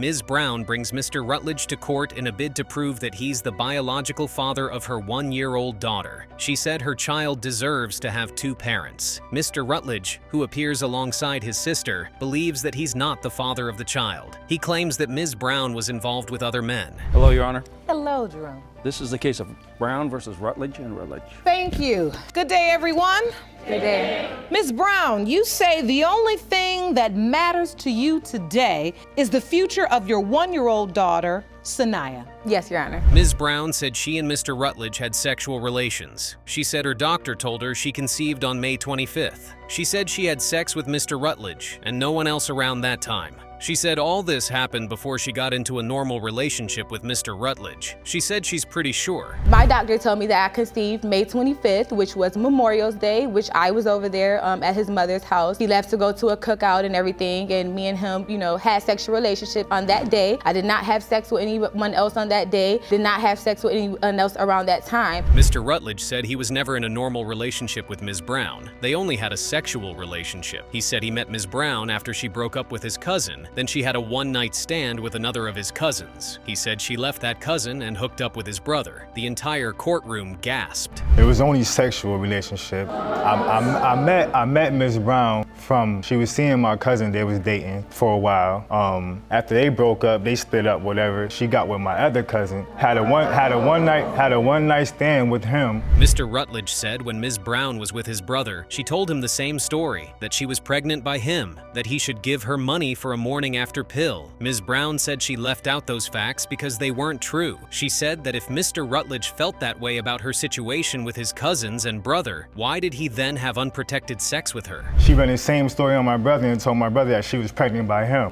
Ms. Brown brings Mr. Rutledge to court in a bid to prove that he's the biological father of her 1-year-old daughter. She said her child deserves to have 2 parents. Mr. Rutledge, who appears alongside his sister, believes that he's not the father of the child. He claims that Ms. Brown was involved with other men. Hello, Your Honor. Hello, Jerome. This is the case of Brown versus Rutledge and Rutledge. Thank you. Good day, everyone. Good day. Ms. Brown, you say the only thing that matters to you today is the future of your 1-year-old daughter, Sanaya. Yes, Your Honor. Ms. Brown said she and Mr. Rutledge had sexual relations. She said her doctor told her she conceived on May 25th. She said she had sex with Mr. Rutledge and no one else around that time. She said all this happened before she got into a normal relationship with Mr. Rutledge. She said she's pretty sure. My doctor told me that I conceived May 25th, which was Memorial Day, which I was over there at his mother's house. He left to go to a cookout and everything, and me and him, had sexual relationship on that day. I did not have sex with anyone else on that day, did not have sex with anyone else around that time. Mr. Rutledge said he was never in a normal relationship with Ms. Brown. They only had a sexual relationship. He said he met Ms. Brown after she broke up with his cousin. Then she had a one-night stand with another of his cousins. He said she left that cousin and hooked up with his brother. The entire courtroom gasped. It was only sexual relationship. I met Ms. Brown she was seeing my cousin. They was dating for a while. After they broke up, they split up, whatever. She got with my other cousin. Had a one night stand with him. Mr. Rutledge said when Ms. Brown was with his brother, she told him the same story, that she was pregnant by him, that he should give her money for a morning after pill. Ms. Brown said she left out those facts because they weren't true. She said that if Mr. Rutledge felt that way about her situation with his cousins and brother, why did he then have unprotected sex with her? She ran the same story on my brother and told my brother that she was pregnant by him.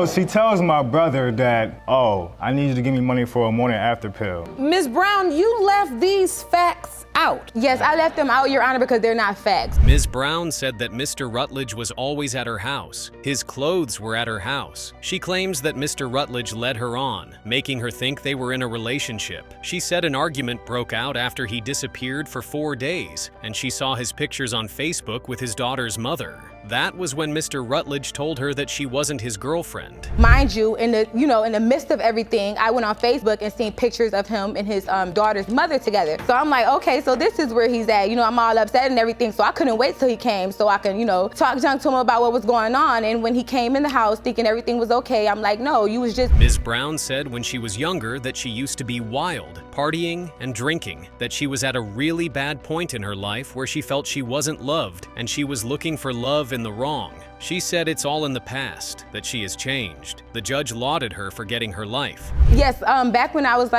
She tells my brother that, oh, I need you to give me money for a morning after pill. Ms. Brown, you left these facts out. Yes, I left them out, Your Honor, because they're not facts. Ms. Brown said that Mr. Rutledge was always at her house. His clothes were at her house. She claims that Mr. Rutledge led her on, making her think they were in a relationship. She said an argument broke out after he disappeared for 4 days, and she saw his pictures on Facebook with his daughter's mother. That was when Mr. Rutledge told her that she wasn't his girlfriend. Mind you, in the midst of everything, I went on Facebook and seen pictures of him and his daughter's mother together. So I'm like, okay, so this is where he's at. I'm all upset and everything, so I couldn't wait till he came so I can, talk junk to him about what was going on. And when he came in the house thinking everything was okay, I'm like, no, you was just... Ms. Brown said when she was younger that she used to be wild, partying and drinking, that she was at a really bad point in her life where she felt she wasn't loved and she was looking for love in the wrong. She said it's all in the past, that she has changed. The judge lauded her for getting her life. Yes, back when I was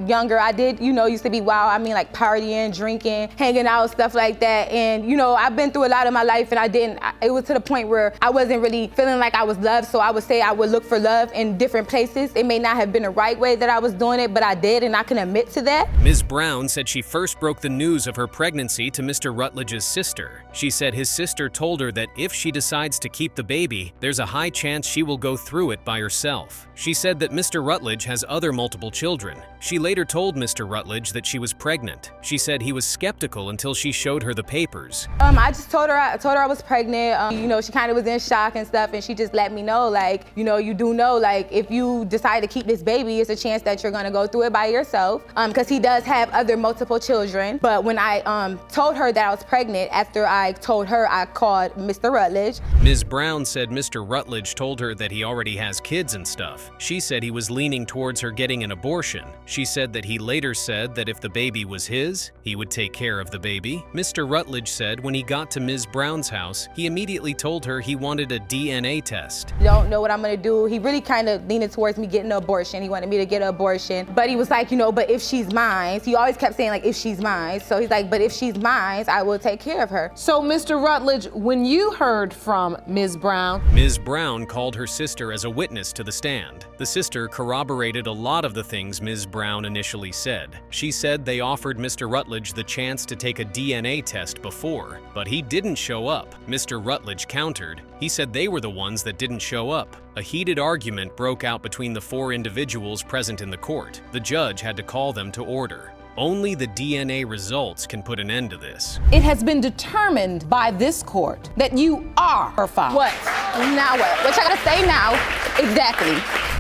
younger, I did, used to be wild. I mean, like partying, drinking, hanging out, stuff like that. And, I've been through a lot of my life and it was to the point where I wasn't really feeling like I was loved. So I would say I would look for love in different places. It may not have been the right way that I was doing it, but I did, and I can admit to that. Ms. Brown said she first broke the news of her pregnancy to Mr. Rutledge's sister. She said his sister told her that if she decides to keep the baby, there's a high chance she will go through it by herself. She said that Mr. Rutledge has other multiple children. She later told Mr. Rutledge that she was pregnant. She said he was skeptical until she showed her the papers. I just told her I was pregnant. She kind of was in shock and stuff, and she just let me know, you do know, if you decide to keep this baby, it's a chance that you're gonna go through it by yourself, because he does have other multiple children. But when I told her that I was pregnant, after I told her, I called Mr. Rutledge. Ms. Brown said Mr. Rutledge told her that he already has kids and stuff. She said he was leaning towards her getting an abortion. She said that he later said that if the baby was his, he would take care of the baby. Mr. Rutledge said when he got to Ms. Brown's house, he immediately told her he wanted a DNA test. Don't know what I'm gonna do. He really kind of leaned towards me getting an abortion. He wanted me to get an abortion, but he was like, but if she's mine, he always kept saying if she's mine. So he's like, but if she's mine, I will take care of her. So Mr. Rutledge, when you heard from Ms. Brown. Ms. Brown called her sister as a witness to the stand. The sister corroborated a lot of the things Ms. Brown initially said. She said they offered Mr. Rutledge the chance to take a DNA test before, but he didn't show up. Mr. Rutledge countered. He said they were the ones that didn't show up. A heated argument broke out between the 4 individuals present in the court. The judge had to call them to order. Only the DNA results can put an end to this. It has been determined by this court that you are her father. What? Now what? What y'all gotta say now? Exactly.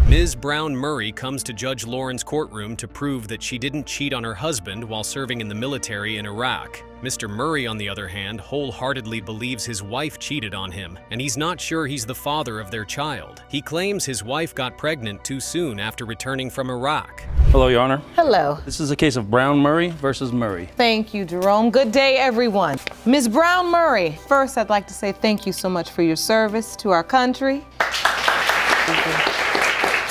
Ms. Brown Murray comes to Judge Lauren's courtroom to prove that she didn't cheat on her husband while serving in the military in Iraq. Mr. Murray, on the other hand, wholeheartedly believes his wife cheated on him, and he's not sure he's the father of their child. He claims his wife got pregnant too soon after returning from Iraq. Hello, Your Honor. Hello. This is a case of Brown Murray versus Murray. Thank you, Jerome. Good day, everyone. Ms. Brown Murray, first I'd like to say thank you so much for your service to our country.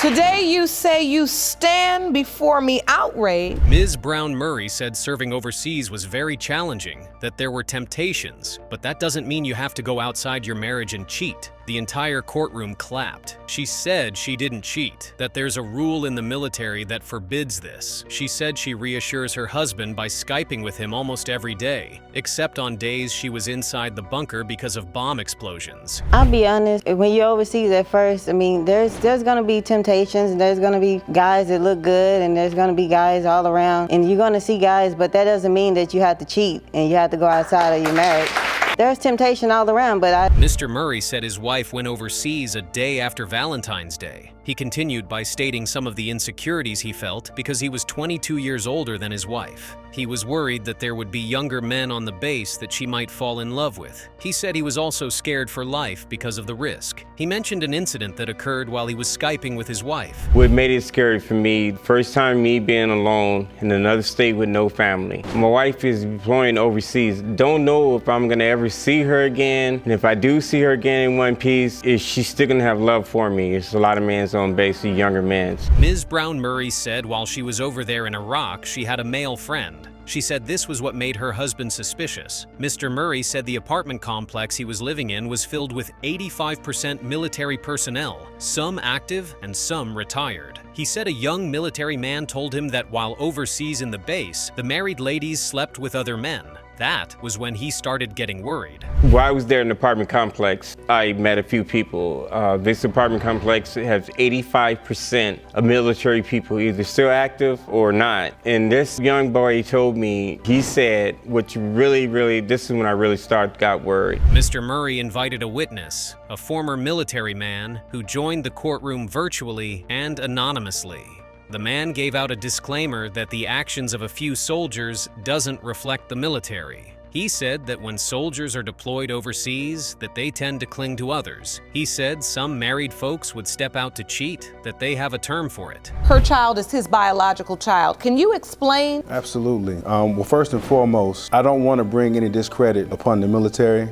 Today you say you stand before me outraged. Ms. Brown Murray said serving overseas was very challenging, that there were temptations, but that doesn't mean you have to go outside your marriage and cheat. The entire courtroom clapped. She said she didn't cheat, that there's a rule in the military that forbids this. She said she reassures her husband by Skyping with him almost every day, except on days she was inside the bunker because of bomb explosions. I'll be honest, when you're overseas at first, I mean, there's gonna be temptations, and there's gonna be guys that look good, and there's gonna be guys all around, and you're gonna see guys, but that doesn't mean that you have to cheat and you have to go outside of your marriage. There's temptation all around, but Mr. Murray said his wife went overseas a day after Valentine's Day. He continued by stating some of the insecurities he felt because he was 22 years older than his wife. He was worried that there would be younger men on the base that she might fall in love with. He said he was also scared for life because of the risk. He mentioned an incident that occurred while he was Skyping with his wife. What made it scary for me, first time me being alone in another state with no family. My wife is deploying overseas. Don't know if I'm gonna ever see her again. And if I do see her again in one piece, is she still gonna have love for me? It's a lot of men's on base, younger men's. Ms. Brown Murray said while she was over there in Iraq, she had a male friend. She said this was what made her husband suspicious. Mr. Murray said the apartment complex he was living in was filled with 85% military personnel, some active and some retired. He said a young military man told him that while overseas in the base, the married ladies slept with other men. That was when he started getting worried. While I was there in the apartment complex, I met a few people. This apartment complex has 85% of military people, either still active or not. And this young boy told me, he said, what you really, this is when I really got worried. Mr. Murray invited a witness, a former military man who joined the courtroom virtually and anonymously. The man gave out a disclaimer that the actions of a few soldiers doesn't reflect the military. He said that when soldiers are deployed overseas, that they tend to cling to others. He said some married folks would step out to cheat, that they have a term for it. Her child is his biological child. Can you explain? Absolutely. Well, first and foremost, I don't want to bring any discredit upon the military,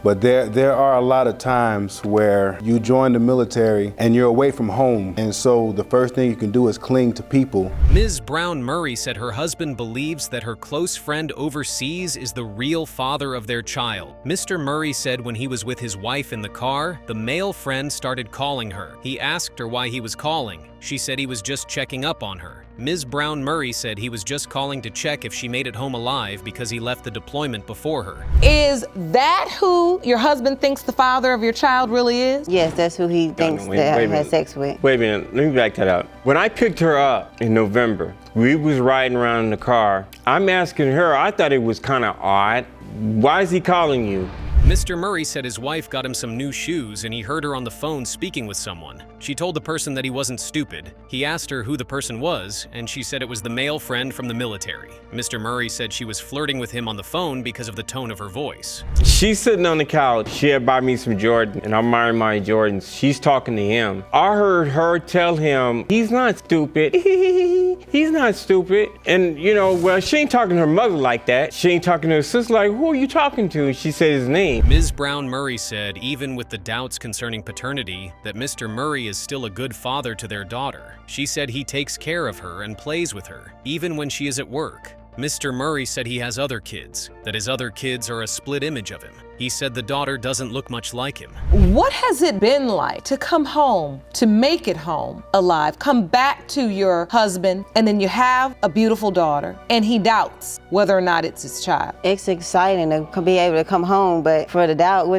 but there are a lot of times where you join the military and you're away from home, and so the first thing you can do is cling to people. Ms. Brown Murray said her husband believes that her close friend overseas is the real father of their child. Mr. Murray said when he was with his wife in the car, the male friend started calling her. He asked her why he was calling. She said he was just checking up on her. Ms. Brown Murray said he was just calling to check if she made it home alive because he left the deployment before her. Is that who your husband thinks the father of your child really is? yes, that's who he thinks that I had sex with. Wait a minute, let me back that up. When I picked her up in November, we was riding around in the car. I'm asking her, I thought it was kind of odd. Why is he calling you? Mr. Murray said his wife got him some new shoes and he heard her on the phone speaking with someone. She told the person that he wasn't stupid. He asked her who the person was, and she said it was the male friend from the military. Mr. Murray said she was flirting with him on the phone because of the tone of her voice. She's sitting on the couch. She had bought me some Jordan, and I'm wearing my Jordans. She's talking to him. I heard her tell him, he's not stupid. He's not stupid. And, you know, well, she ain't talking to her mother like that. She ain't talking to her sister like, who are you talking to? She said his name. Ms. Brown Murray said, even with the doubts concerning paternity, that Mr. Murray is still a good father to their daughter. She said he takes care of her and plays with her, even when she is at work. Mr. Murray said he has other kids, that his other kids are a split image of him. He said the daughter doesn't look much like him. What has it been like to come home, to make it home alive, come back to your husband, and then you have a beautiful daughter, and he doubts whether or not it's his child? It's exciting to be able to come home, but with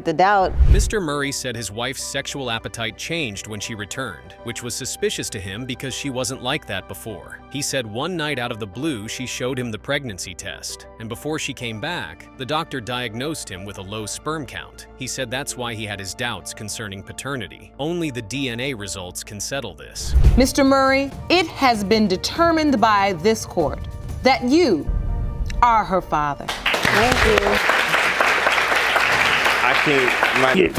the doubt, Mr. Murray said his wife's sexual appetite changed when she returned, which was suspicious to him because she wasn't like that before. He said one night out of the blue, she showed him the pregnancy test, and before she came back, the doctor diagnosed him with a low sperm count. He said that's why he had his doubts concerning paternity. Only the DNA results can settle this. Mr. Murray, it has been determined by this court that you are her father. Thank you. I can't.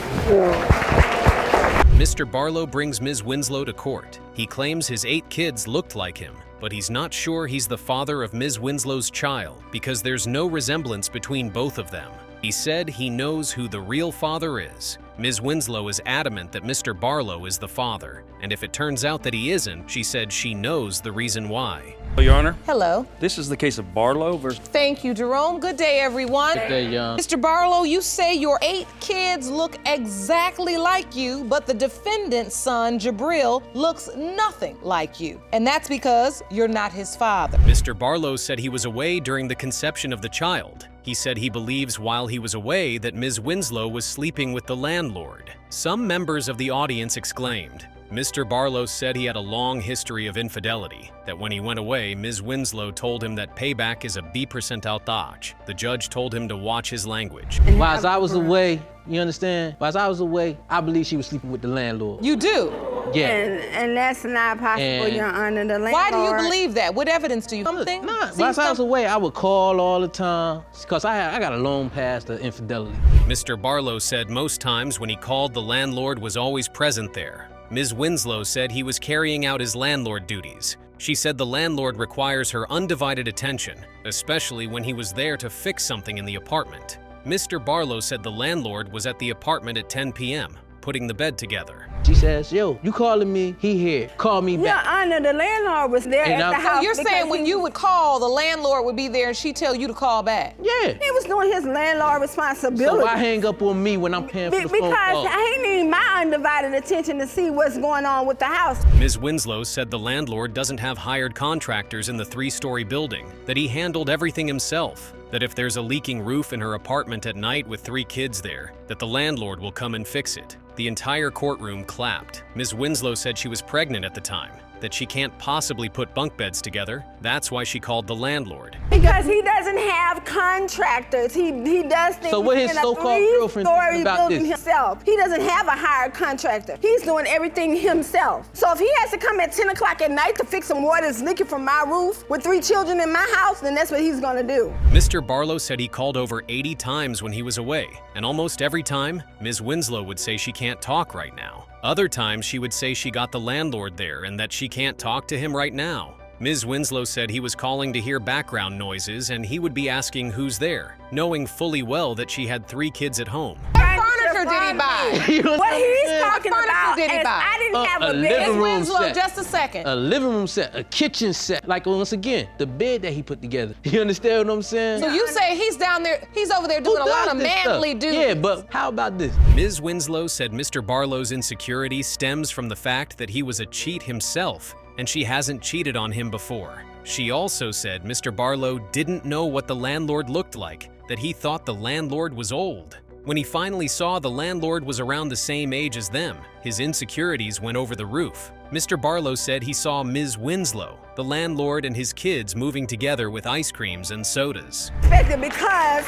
Mr. Barlow brings Ms. Winslow to court. He claims his 8 kids looked like him, but he's not sure he's the father of Ms. Winslow's child because there's no resemblance between both of them. He said he knows who the real father is. Ms. Winslow is adamant that Mr. Barlow is the father, and if it turns out that he isn't, she said she knows the reason why. Your Honor, Hello. this is the case of Barlow versus... Thank you, Jerome. Good day, everyone. Good day, Young. Mr. Barlow, you say your 8 kids look exactly like you, but the defendant's son, Jabril, looks nothing like you. And that's because you're not his father. Mr. Barlow said he was away during the conception of the child. He said he believes while he was away that Ms. Winslow was sleeping with the landlord. Some members of the audience exclaimed. Mr. Barlow said he had a long history of infidelity, that when he went away, Ms. Winslow told him that payback is a B percentile dodge. The judge told him to watch his language. While I was away, you understand? While I was away, I believe she was sleeping with the landlord. You do? Yeah. And that's not possible, And- Your Honor. The landlord. Why do you believe that? What evidence do you something? Nah, See while I was something? away, I would call all the time because I got a long past of infidelity. Mr. Barlow said most times when he called, the landlord was always present there. Ms. Winslow said he was carrying out his landlord duties. She said the landlord requires her undivided attention, especially when he was there to fix something in the apartment. Mr. Barlow said the landlord was at the apartment at 10 p.m., putting the bed together. She says, yo, you calling me? He here. Call me Your back. Honor, the landlord was there And at the I'm- house. So you're because saying when he- you would call, the landlord would be there and she'd tell you to call back? Yeah. He was doing his landlord responsibility. So why hang up on me when I'm paying for the phone Because call? he need my undivided attention to see what's going on with the house. Ms. Winslow said the landlord doesn't have hired contractors in the 3-story building, that he handled everything himself, that if there's a leaking roof in her apartment at night with 3 kids there, that the landlord will come and fix it. The entire courtroom clapped. Ms. Winslow said she was pregnant at the time, that she can't possibly put bunk beds together. That's why she called the landlord. Because he doesn't have contractors. He does things So what his in a so-called girlfriend three-story thinking about building this? himself. He doesn't have a hired contractor. He's doing everything himself. So if he has to come at 10 o'clock at night to fix some water that's leaking from my roof with 3 children in my house, then that's what he's gonna do. Mr. Barlow said he called over 80 times when he was away, and almost every time, Ms. Winslow would say she can't talk right now. Other times, she would say she got the landlord there and that she can't talk to him right now. Ms. Winslow said he was calling to hear background noises and he would be asking who's there, knowing fully well that she had 3 kids at home. What furniture did he buy? You know What he's I'm saying? talking What furniture about did he is buy? I didn't have A a living bed. room Winslow, set. just a second. A living room set, a kitchen set. Like, once again, the bed that he put together. You understand what I'm saying? So you say he's down there, he's over there Who doing a lot does of this manly stuff? duties. Yeah, but how about this? Ms. Winslow said Mr. Barlow's insecurity stems from the fact that he was a cheat himself, and she hasn't cheated on him before. She also said Mr. Barlow didn't know what the landlord looked like, that he thought the landlord was old. When he finally saw the landlord was around the same age as them, his insecurities went over the roof. Mr. Barlow said he saw Ms. Winslow, the landlord, and his kids moving together with ice creams and sodas. Because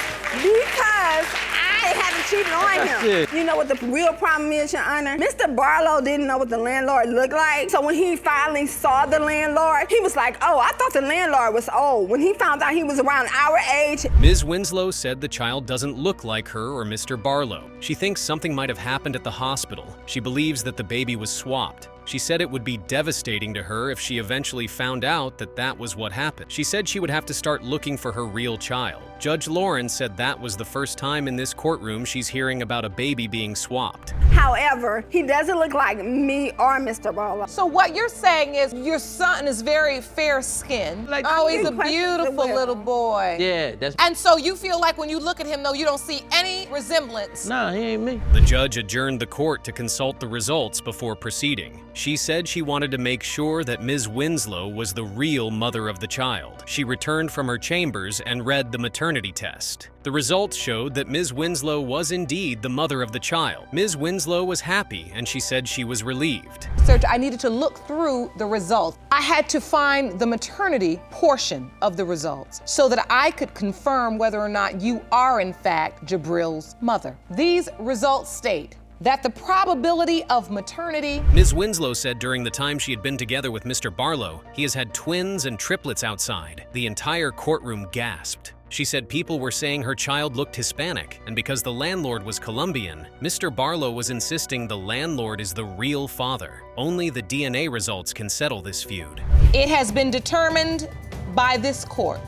I haven't cheated on That's him. it. You know what the real problem is, Your Honor? Mr. Barlow didn't know what the landlord looked like. So when he finally saw the landlord, he was like, oh, I thought the landlord was old. When he found out he was around our age. Ms. Winslow said the child doesn't look like her or Mr. Barlow. She thinks something might have happened at the hospital. She believes that the baby was swapped. She said it would be devastating to her if she eventually found out that that was what happened. She said she would have to start looking for her real child. Judge Lauren said that was the first time in this courtroom she's hearing about a baby being swapped. However, he doesn't look like me or Mr. Barlow. So what you're saying is your son is very fair-skinned. Like- Oh, he's a Good question, beautiful Will. little boy. Yeah, that's... And so you feel like when you look at him, though, you don't see any resemblance. Nah, he ain't me. The judge adjourned the court to consult the results before proceeding. She said she wanted to make sure that Ms. Winslow was the real mother of the child. She returned from her chambers and read the maternity test. The results showed that Ms. Winslow was indeed the mother of the child. Ms. Winslow was happy, and she said she was relieved. So I needed to look through the results. I had to find the maternity portion of the results so that I could confirm whether or not you are in fact Jabril's mother. These results state that the probability of maternity... Ms. Winslow said during the time she had been together with Mr. Barlow, he has had twins and triplets outside. The entire courtroom gasped. She said people were saying her child looked Hispanic, and because the landlord was Colombian, Mr. Barlow was insisting the landlord is the real father. Only the DNA results can settle this feud. It has been determined by this court.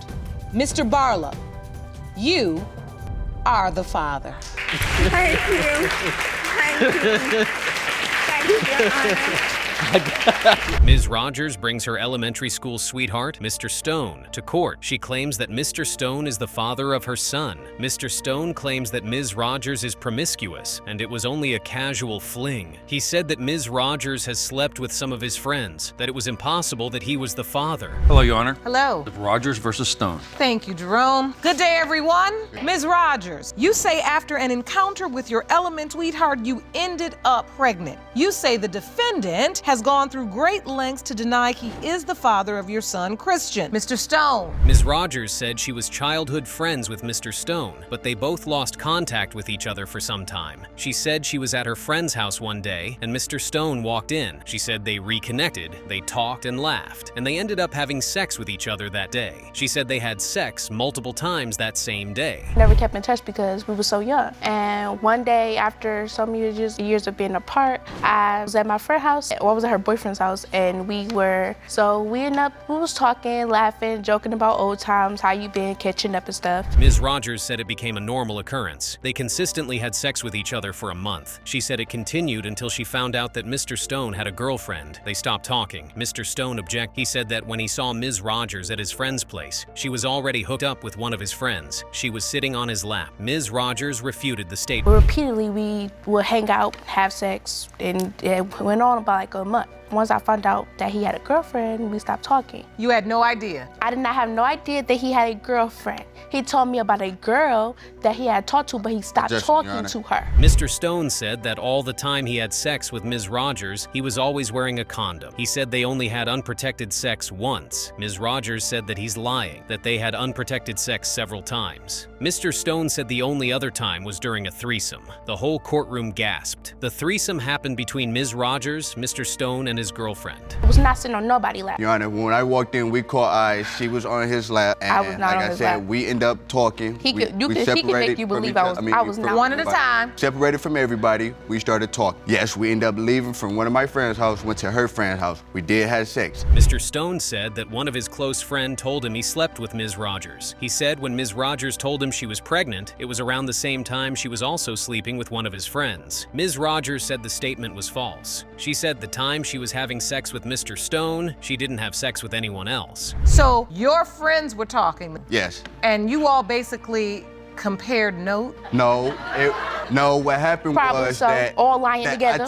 Mr. Barlow, you are the father. Thank you. Thank you. Thank you, Your Honor. Ms. Rogers brings her elementary school sweetheart, Mr. Stone, to court. She claims that Mr. Stone is the father of her son. Mr. Stone claims that Ms. Rogers is promiscuous and it was only a casual fling. He said that Ms. Rogers has slept with some of his friends, that it was impossible that he was the father. Hello, Your Honor. Hello. Rogers versus Stone. Thank you, Jerome. Good day, everyone. Ms. Rogers, you say after an encounter with your elementary sweetheart, you ended up pregnant. You say the defendant has gone through great lengths to deny he is the father of your son, Christian. Mr. Stone. Ms. Rogers said she was childhood friends with Mr. Stone, but they both lost contact with each other for some time. She said she was at her friend's house one day and Mr. Stone walked in. She said they reconnected, they talked and laughed, and they ended up having sex with each other that day. She said they had sex multiple times that same day. Never kept in touch because we were so young. And one day after some years of being apart, I was at my friend's house, or I was at her boyfriend's house, and we was talking, laughing, joking about old times, how you been, catching up and stuff. Ms. Rogers said it became a normal occurrence. They consistently had sex with each other for a month. She said it continued until she found out that Mr. Stone had a girlfriend. They stopped talking. Mr. Stone objected. He said that when he saw Ms. Rogers at his friend's place, she was already hooked up with one of his friends. She was sitting on his lap. Ms. Rogers refuted the statement. Repeatedly, we would hang out, have sex, and it went on about like a month. Once I found out that he had a girlfriend, we stopped talking. You had no idea? I did not have no idea that he had a girlfriend. He told me about a girl that he had talked to, but he stopped talking to her. Mr. Stone said that all the time he had sex with Ms. Rogers, he was always wearing a condom. He said they only had unprotected sex once. Ms. Rogers said that he's lying, that they had unprotected sex several times. Mr. Stone said the only other time was during a threesome. The whole courtroom gasped. The threesome happened between Ms. Rogers, Mr. Stone, and his girlfriend. I was not sitting on nobody's lap. Your Honor, when I walked in, we caught eyes. She was on his lap, and I was not like on I his said, lap. we ended up talking. He can make you believe I was not. One at a time. Separated from everybody, we started talking. Yes, we ended up leaving from one of my friend's house, went to her friend's house. We did have sex. Mr. Stone said that one of his close friends told him he slept with Ms. Rogers. He said when Ms. Rogers told him she was pregnant, it was around the same time she was also sleeping with one of his friends. Ms. Rogers said the statement was false. She said the time she was having sex with Mr. Stone, she didn't have sex with anyone else. So your friends were talking? Yes. And you all basically compared notes? No, what happened was that all lying together.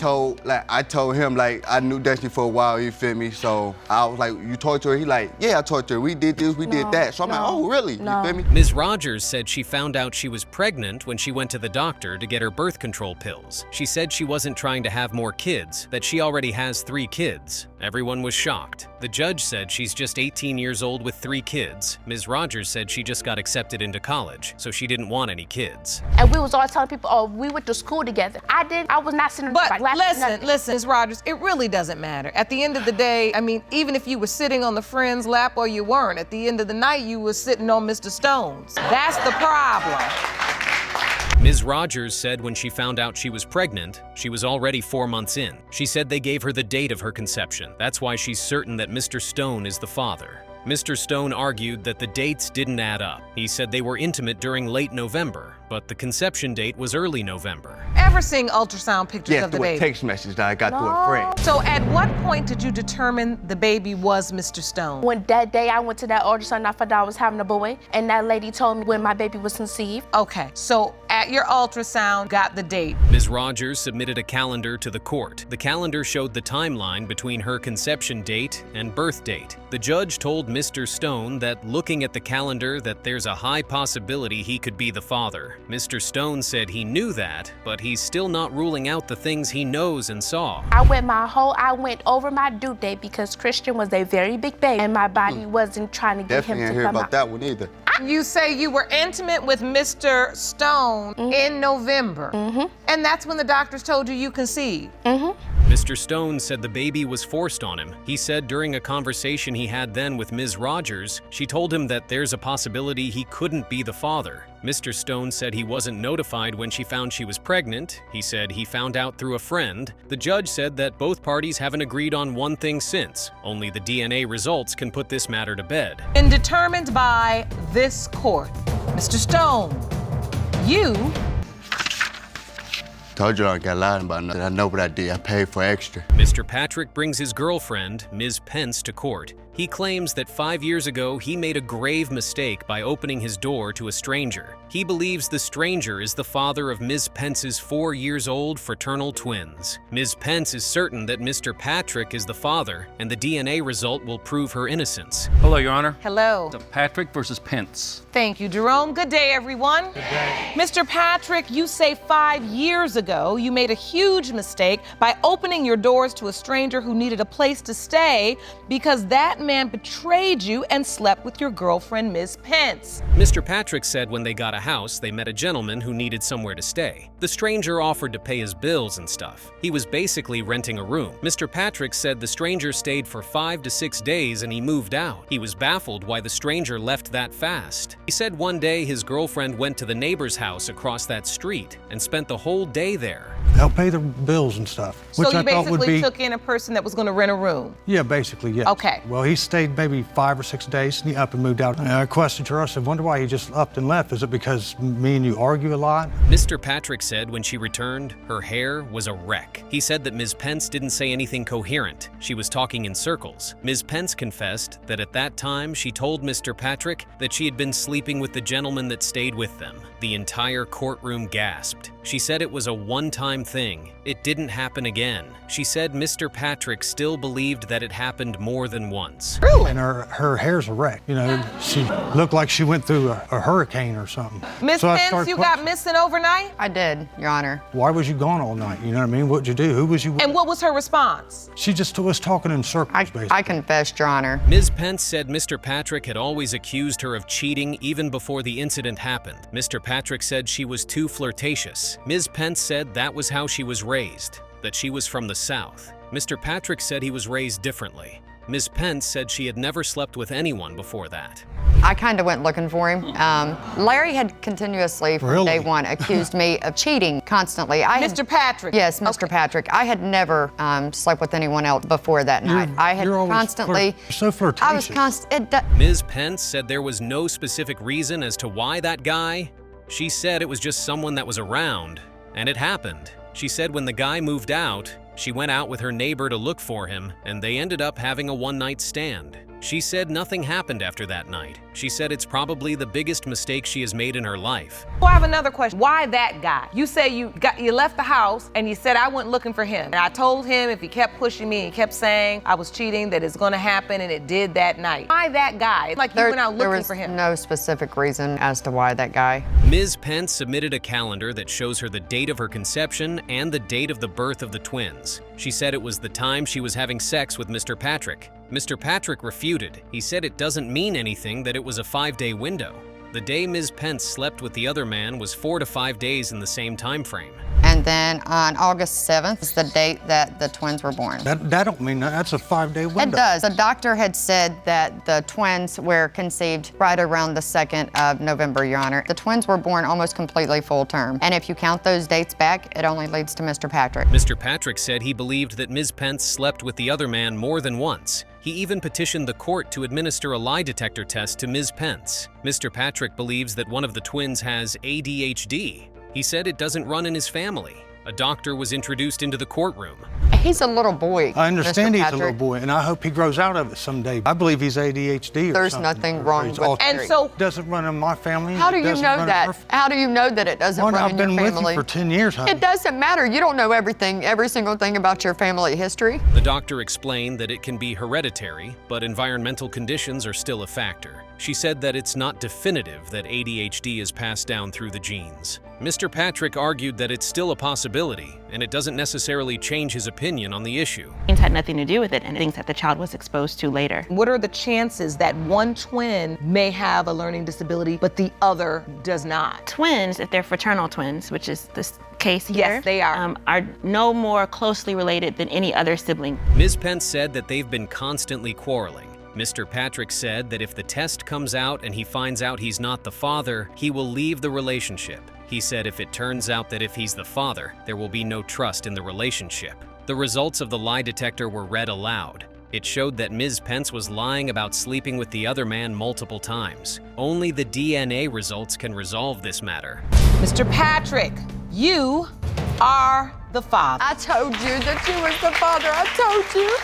I told him like I knew Destiny for a while, you feel me? So I was like, you talked to her? He like, yeah, I talked to her. We did this, we did that. So I'm like, oh, really? You feel me? Ms. Rogers said she found out she was pregnant when she went to the doctor to get her birth control pills. She said she wasn't trying to have more kids, that she already has 3 kids. Everyone was shocked. The judge said she's just 18 years old with 3 kids. Ms. Rogers said she just got accepted into college, so she didn't want any kids. And we was all telling people, oh, we went to school together. I was not sitting But like laughing. listen, Ms. Rogers, it really doesn't matter. At the end of the day, I mean, even if you were sitting on the friend's lap or you weren't, at the end of the night, you were sitting on Mr. Stone's. That's the problem. Ms. Rogers said when she found out she was pregnant, she was already 4 months in. She said they gave her the date of her conception. That's why she's certain that Mr. Stone is the father. Mr. Stone argued that the dates didn't add up. He said they were intimate during late November, but the conception date was early November. Ever seeing ultrasound pictures Yes, of the through a baby? text message that I got through a friend. So at what point did you determine the baby was Mr. Stone? When that day I went to that ultrasound, I found out I was having a boy, and that lady told me when my baby was conceived. Okay, so at your ultrasound, got the date. Ms. Rogers submitted a calendar to the court. The calendar showed the timeline between her conception date and birth date. The judge told Mr. Stone that looking at the calendar that there's a high possibility he could be the father. Mr. Stone said he knew that, but he's still not ruling out the things he knows and saw. I went over my due date because Christian was a very big baby and my body wasn't trying to get Definitely him ain't to hear come about out. that one either. You say you were intimate with Mr. Stone in November, and that's when the doctors told you you conceived. Mr. Stone said the baby was forced on him. He said during a conversation he had then with Ms. Rogers, she told him that there's a possibility he couldn't be the father. Mr. Stone said he wasn't notified when she found she was pregnant. He said he found out through a friend. The judge said that both parties haven't agreed on one thing since. Only the DNA results can put this matter to bed. And determined by this court. Mr. Stone, you Told you I don't get lying about nothing. I know what I did. I paid for extra. Mr. Patrick brings his girlfriend, Ms. Pence, to court. He claims that 5 years ago, he made a grave mistake by opening his door to a stranger. He believes the stranger is the father of Ms. Pence's 4-year-old fraternal twins. Ms. Pence is certain that Mr. Patrick is the father, and the DNA result will prove her innocence. Hello, Your Honor. Hello. Patrick versus Pence. Thank you, Jerome. Good day, everyone. Good day. Mr. Patrick, you say 5 years ago you made a huge mistake by opening your doors to a stranger who needed a place to stay because that man betrayed you and slept with your girlfriend, Ms. Pence. Mr. Patrick said when they got a house, they met a gentleman who needed somewhere to stay. The stranger offered to pay his bills and stuff. He was basically renting a room. Mr. Patrick said the stranger stayed for 5 to 6 days and he moved out. He was baffled why the stranger left that fast. He said one day his girlfriend went to the neighbor's house across that street and spent the whole day there. Help pay the bills and stuff. Which So you I thought would basically be, took in a person that was going to rent a room. Yeah, basically, yes. Okay. Well, he stayed maybe 5 or 6 days and he up and moved out. And I questioned her. I said, wonder why he just upped and left. Is it because me and you argue a lot? Mr. Patrick said when she returned, her hair was a wreck. He said that Ms. Pence didn't say anything coherent. She was talking in circles. Ms. Pence confessed that at that time she told Mr. Patrick that she had been sleeping with the gentleman that stayed with them. The entire courtroom gasped. She said it was a one-time thing. It didn't happen again. She said Mr. Patrick still believed that it happened more than once. Really? And her hair's a wreck. You know, she looked like she went through a hurricane or something. Miss So I Pence, started you got missing overnight? I did, Your Honor. Why was you gone all night? You know what I mean? What'd you do? Who was you with? And what was her response? She just was talking in circles, basically. I confessed, Your Honor. Ms. Pence said Mr. Patrick had always accused her of cheating even before the incident happened. Mr. Patrick said she was too flirtatious. Ms. Pence said that was how she was raised, that she was from the South. Mr. Patrick said he was raised differently. Ms. Pence said she had never slept with anyone before that. I kind of went looking for him. Larry had continuously, from day one, accused me of cheating constantly. Mr. Patrick? Yes, Mr. Patrick. I had never slept with anyone else before that night. I had You're always constantly... so flirtatious. I was constant... Ms. Pence said there was no specific reason as to why that guy. She said it was just someone that was around, and it happened. She said when the guy moved out, she went out with her neighbor to look for him, and they ended up having a one-night stand. She said nothing happened after that night. She said it's probably the biggest mistake she has made in her life. Well, I have another question. Why that guy? You say you left the house and you said I went looking for him. And I told him if he kept pushing me and kept saying I was cheating, that it's gonna happen, and it did that night. Why that guy? Like you went out looking for him. There was no specific reason as to why that guy. Ms. Pence submitted a calendar that shows her the date of her conception and the date of the birth of the twins. She said it was the time she was having sex with Mr. Patrick. Mr. Patrick refuted. He said it doesn't mean anything that it was a 5-day window. The day Ms. Pence slept with the other man was 4 to 5 days in the same time frame. And then on August 7th is the date that the twins were born. That don't mean that. That's a 5-day window. It does. The doctor had said that the twins were conceived right around the 2nd of November, Your Honor. The twins were born almost completely full term. And if you count those dates back, it only leads to Mr. Patrick. Mr. Patrick said he believed that Ms. Pence slept with the other man more than once. He even petitioned the court to administer a lie detector test to Ms. Pence. Mr. Patrick believes that one of the twins has ADHD. He said it doesn't run in his family. A doctor was introduced into the courtroom. He's a little boy. I understand Mr. he's a Patrick. little boy, and I hope he grows out of it someday. I believe he's ADHD or There's something. nothing wrong He's with autistic. Harry. And so, Doesn't run in my family. How do It you doesn't know run in that? her- How do you know that it doesn't Well, run I've in your been with family? you for 10 years, honey. It doesn't matter. You don't know everything, every single thing about your family history. The doctor explained that it can be hereditary, but environmental conditions are still a factor. She said that it's not definitive that ADHD is passed down through the genes. Mr. Patrick argued that it's still a possibility, and it doesn't necessarily change his opinion on the issue. Genes had nothing to do with it, and things that the child was exposed to later. what are the chances that one twin may have a learning disability, but the other does not? Twins, if they're fraternal twins, which is this case here, Yes, they are. no more closely related than any other sibling. Ms. Pence said that they've been constantly quarreling. Mr. Patrick said that if the test comes out and he finds out he's not the father, he will leave the relationship. He said if it turns out that if he's the father, there will be no trust in the relationship. The results of the lie detector were read aloud. It showed that Ms. Pence was lying about sleeping with the other man multiple times. Only the DNA results can resolve this matter. Mr. Patrick, you are the father. I told you that you was the father. I told you.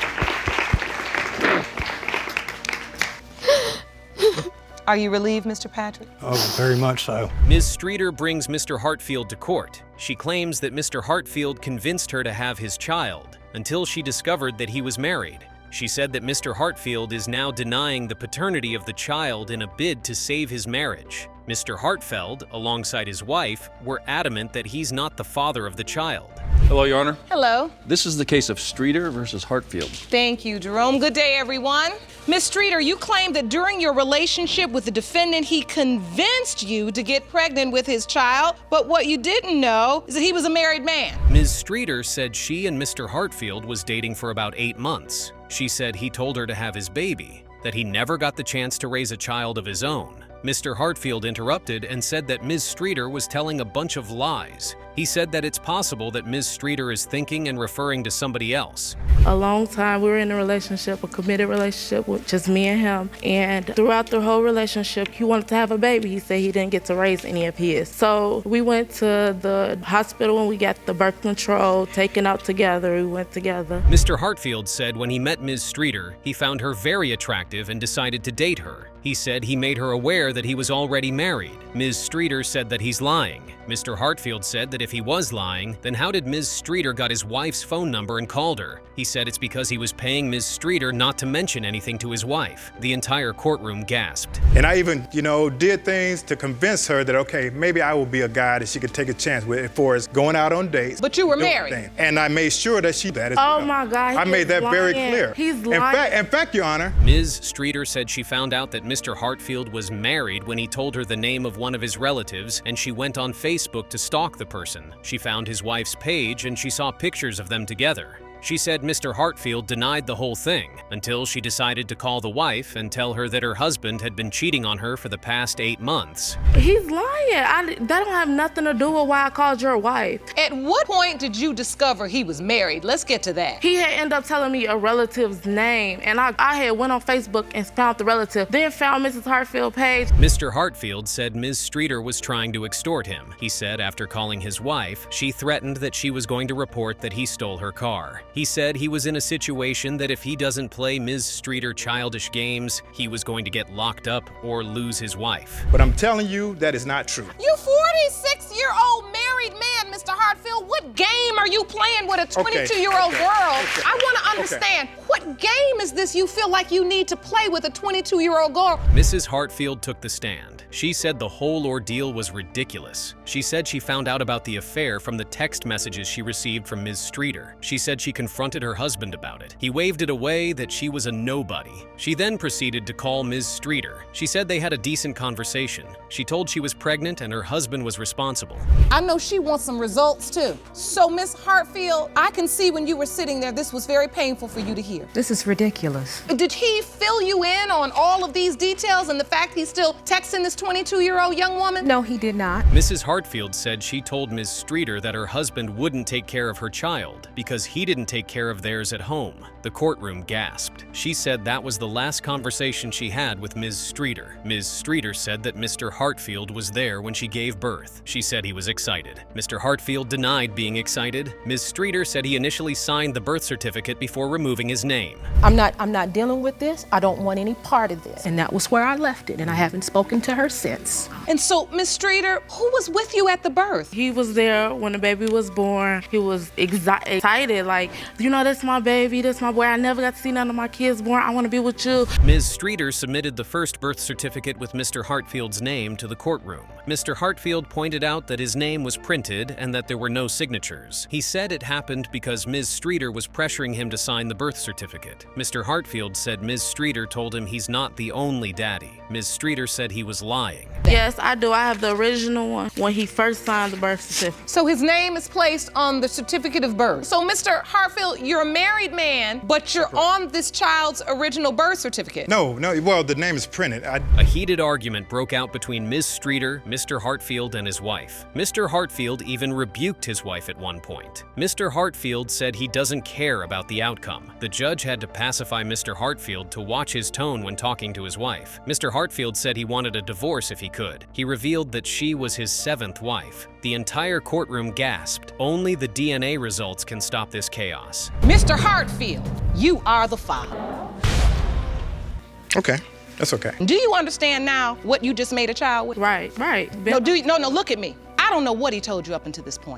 Are you relieved, Mr. Patrick? Oh, very much so. Ms. Streeter brings Mr. Hartfield to court. She claims that Mr. Hartfield convinced her to have his child until she discovered that he was married. She said that Mr. Hartfield is now denying the paternity of the child in a bid to save his marriage. Mr. Hartfield, alongside his wife, were adamant that he's not the father of the child. Hello, Your Honor. Hello. This is the case of Streeter versus Hartfield. Thank you, Jerome. Good day, everyone. Ms. Streeter, you claim that during your relationship with the defendant, he convinced you to get pregnant with his child, but what you didn't know is that he was a married man. Ms. Streeter said she and Mr. Hartfield was dating for about 8 months. She said he told her to have his baby, that he never got the chance to raise a child of his own. Mr. Hartfield interrupted and said that Ms. Streeter was telling a bunch of lies. He said that it's possible that Ms. Streeter is thinking and referring to somebody else. A long time we were in a relationship, a committed relationship with just me and him. And throughout the whole relationship, he wanted to have a baby. He said he didn't get to raise any of his. So we went to the hospital and we got the birth control taken out together. We went together. Mr. Hartfield said when he met Ms. Streeter, he found her very attractive and decided to date her. He said he made her aware that he was already married. Ms. Streeter said that he's lying. Mr. Hartfield said that if he was lying, then how did Ms. Streeter got his wife's phone number and called her? He said it's because he was paying Ms. Streeter not to mention anything to his wife. The entire courtroom gasped. And I even, did things to convince her that, okay, maybe I will be a guy that she could take a chance with as far as going out on dates. But you were doing married. things. And I made sure that she that as Oh well. my God. I made that very clear. He's lying. In fact, Your Honor. Ms. Streeter said she found out that Mr. Hartfield was married when he told her the name of one of his relatives, and she went on Facebook to stalk the person. She found his wife's page and she saw pictures of them together. She said Mr. Hartfield denied the whole thing until she decided to call the wife and tell her that her husband had been cheating on her for the past 8 months. He's lying. That don't have nothing to do with why I called your wife. At what point did you discover he was married? Let's get to that. He had ended up telling me a relative's name, and I had went on Facebook and found the relative, then found Mrs. Hartfield's page. Mr. Hartfield said Ms. Streeter was trying to extort him. He said after calling his wife, she threatened that she was going to report that he stole her car. He said he was in a situation that if he doesn't play Ms. Streeter childish games, he was going to get locked up or lose his wife. But I'm telling you that is not true. You 46-year-old married man, Mr. Hartfield. What game are you playing with a 22-year-old girl? I want to understand, what game is this you feel like you need to play with a 22-year-old girl? Mrs. Hartfield took the stand. She said the whole ordeal was ridiculous. She said she found out about the affair from the text messages she received from Ms. Streeter. She said she confronted her husband about it. He waved it away that she was a nobody. She then proceeded to call Ms. Streeter. She said they had a decent conversation. She told she was pregnant and her husband was responsible. I know she wants some results too. So, Miss Hartfield, I can see when you were sitting there, this was very painful for you to hear. This is ridiculous. Did he fill you in on all of these details and the fact he's still texting this 22-year-old young woman? No, he did not. Mrs. Hartfield said she told Ms. Streeter that her husband wouldn't take care of her child because he didn't take care of theirs at home. The courtroom gasped. She said that was the last conversation she had with Ms. Streeter. Ms. Streeter said that Mr. Hartfield was there when she gave birth. She said he was excited. Mr. Hartfield denied being excited. Ms. Streeter said he initially signed the birth certificate before removing his name. I'm not dealing with this. I don't want any part of this. And that was where I left it, and I haven't spoken to her since. And so, Ms. Streeter, who was with you at the birth? He was there when the baby was born. He was excited, like, you know, that's my baby, that's my boy. I never got to see none of my kids born. I want to be with you. Ms. Streeter submitted the first birth certificate with Mr. Hartfield's name to the courtroom. Mr. Hartfield pointed out that his name was printed and that there were no signatures. He said it happened because Ms. Streeter was pressuring him to sign the birth certificate. Mr. Hartfield said Ms. Streeter told him he's not the only daddy. Ms. Streeter said he was lying. Yes, I do. I have the original one when he first signed the birth certificate. So his name is placed on the certificate of birth. So, Mr. Hartfield, you're a married man, but you're on this child's original birth certificate. No, well, the name is printed. A heated argument broke out between Ms. Streeter, Mr. Hartfield, and his wife. Mr. Hartfield even rebuked his wife at one point. Mr. Hartfield said he doesn't care about the outcome. The judge had to pacify Mr. Hartfield to watch his tone when talking to his wife. Mr. Hartfield said he wanted a divorce if he could. He revealed that she was his 7th wife. The entire courtroom gasped. Only the DNA results can stop this chaos. Mr. Hartfield, you are the father. Okay, that's okay. Do you understand now what you just made a child with? Right. No, look at me. I don't know what he told you up until this point.